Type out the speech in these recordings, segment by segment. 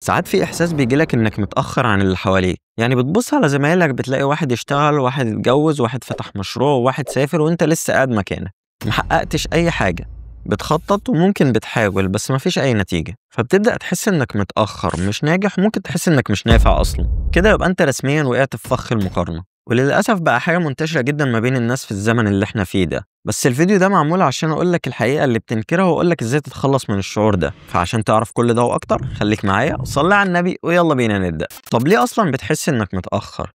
ساعات في إحساس بيجيلك إنك متأخر عن اللي حواليك، يعني بتبص على زمايلك بتلاقي واحد اشتغل، واحد اتجوز، واحد فتح مشروع، وواحد سافر، وأنت لسه قاعد مكانك محققتش أي حاجة. بتخطط وممكن بتحاول بس مفيش أي نتيجة، فبتبدأ تحس إنك متأخر مش ناجح، وممكن تحس إنك مش نافع أصلا. كده يبقى أنت رسميا وقعت في فخ المقارنة، وللأسف بقى حاجة منتشرة جدا ما بين الناس في الزمن اللي احنا فيه ده. بس الفيديو ده معمول عشان أقولك الحقيقة اللي بتنكرها وأقولك إزاي تتخلص من الشعور ده، فعشان تعرف كل ده وأكتر خليك معايا وصلي على النبي ويلا بينا نبدأ. طب ليه أصلا بتحس إنك متأخر؟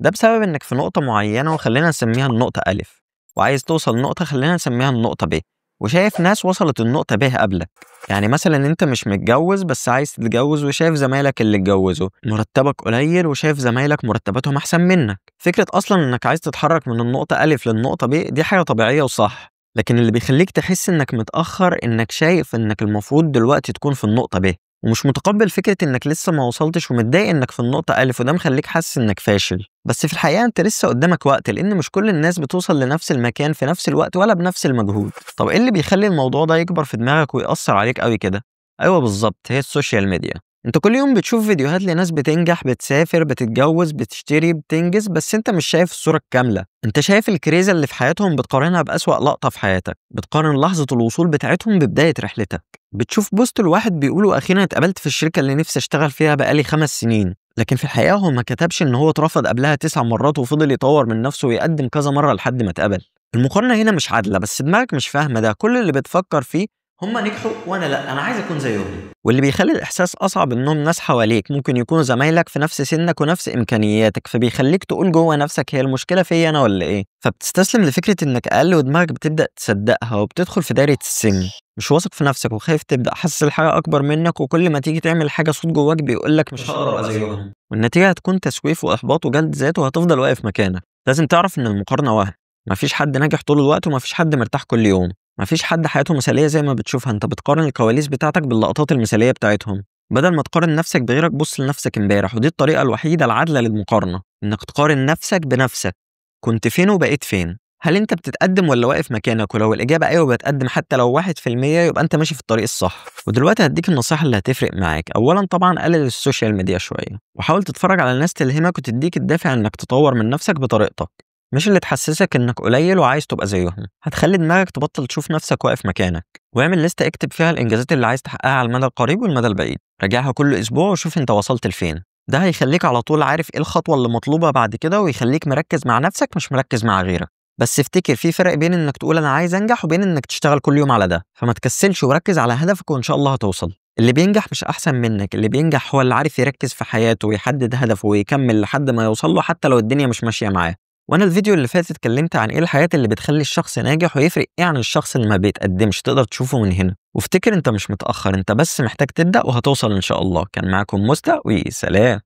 ده بسبب إنك في نقطة معينة وخلينا نسميها النقطة ألف، وعايز توصل نقطة خلينا نسميها النقطة ب، وشايف ناس وصلت النقطة ب قبلك. يعني مثلا انت مش متجوز بس عايز تتجوز، وشايف زمايلك اللي اتجوزوا مرتبك قليل، وشايف زمايلك مرتباتهم احسن منك. فكرة اصلا انك عايز تتحرك من النقطة الف للنقطة ب دي حاجة طبيعية وصح، لكن اللي بيخليك تحس انك متأخر انك شايف انك المفروض دلوقتي تكون في النقطة ب، ومش متقبل فكرة انك لسه ما وصلتش، ومتضايق انك في النقطة الف، وده مخليك حاسس انك فاشل. بس في الحقيقة انت لسه قدامك وقت، لان مش كل الناس بتوصل لنفس المكان في نفس الوقت ولا بنفس المجهود. طب ايه اللي بيخلي الموضوع ده يكبر في دماغك ويأثر عليك قوي كده؟ ايوه بالظبط، هي السوشيال ميديا. انت كل يوم بتشوف فيديوهات لناس بتنجح، بتسافر، بتتجوز، بتشتري، بتنجز، بس انت مش شايف الصورة الكاملة. انت شايف الكريزة اللي في حياتهم بتقارنها بأسوأ لقطة في حياتك، بتقارن لحظة الوصول بتاعتهم ببداية رحلتك. بتشوف بوست الواحد بيقولوا اخيرا اتقبلت في الشركة اللي نفسي اشتغل فيها بقالي 5 سنين، لكن في الحقيقة هو ما كتبش ان هو اترفض قبلها 9 مرات وفضل يطور من نفسه ويقدم كذا مرة لحد ما اتقبل. المقارنة هنا مش عادلة، بس دماغك مش فاهمة ده. كل اللي بتفكر فيه هم نجحوا وانا لا، انا عايز اكون زيهم. واللي بيخلي الاحساس اصعب انهم ناس حواليك ممكن يكونوا زمايلك في نفس سنك ونفس امكانياتك، فبيخليك تقول جوه نفسك هي المشكله فيا انا ولا ايه، فبتستسلم لفكره انك اقل، ودماغك بتبدا تصدقها وبتدخل في دايره السن. مش واثق في نفسك وخايف تبدا، حاسس الحاجه اكبر منك، وكل ما تيجي تعمل حاجه صوت جواك بيقولك مش هقدر ابقى زيهم، والنتيجه هتكون تسويف واحباط وجلد ذات، وهتفضل واقف مكانك. لازم تعرف ان المقارنه وهم، مفيش حد ناجح طول الوقت، ومفيش حد مرتاح كل يوم. مفيش حد حياته مثالية زي ما بتشوفها، انت بتقارن الكواليس بتاعتك باللقطات المثالية بتاعتهم. بدل ما تقارن نفسك بغيرك بص لنفسك امبارح، ودي الطريقة الوحيدة العادلة للمقارنة، انك تقارن نفسك بنفسك. كنت فين وبقيت فين؟ هل انت بتتقدم ولا واقف مكانك؟ ولو الإجابة ايوه بتقدم حتى لو 1%، يبقى انت ماشي في الطريق الصح. ودلوقتي هديك النصيحة اللي هتفرق معاك. اولا طبعا قلل السوشيال ميديا شوية، وحاول تتفرج على ناس تلهمك وتديك الدافع انك تطور من نفسك بطريقتك، مش اللي تحسسك انك قليل وعايز تبقى زيهم. هتخلي دماغك تبطل تشوف نفسك واقف مكانك. واعمل لستة اكتب فيها الانجازات اللي عايز تحققها على المدى القريب والمدى البعيد، راجعها كل اسبوع وشوف انت وصلت لفين. ده هيخليك على طول عارف ايه الخطوة اللي مطلوبة بعد كده، ويخليك مركز مع نفسك مش مركز مع غيرك. بس افتكر في فرق بين انك تقول انا عايز انجح وبين انك تشتغل كل يوم على ده، فما تكسلش وركز على هدفك وان شاء الله هتوصل. اللي بينجح مش احسن منك، اللي بينجح هو اللي عارف يركز في حياته ويحدد هدفه ويكمل لحد ما يوصل له حتى لو الدنيا مش ماشية معاه. وانا الفيديو اللي فات اتكلمت عن ايه الحاجات اللي بتخلي الشخص ناجح، ويفرق ايه عن الشخص اللي ما بيتقدمش، تقدر تشوفه من هنا. وافتكر انت مش متأخر، انت بس محتاج تبدأ وهتوصل ان شاء الله. كان معاكم مستر وسلام.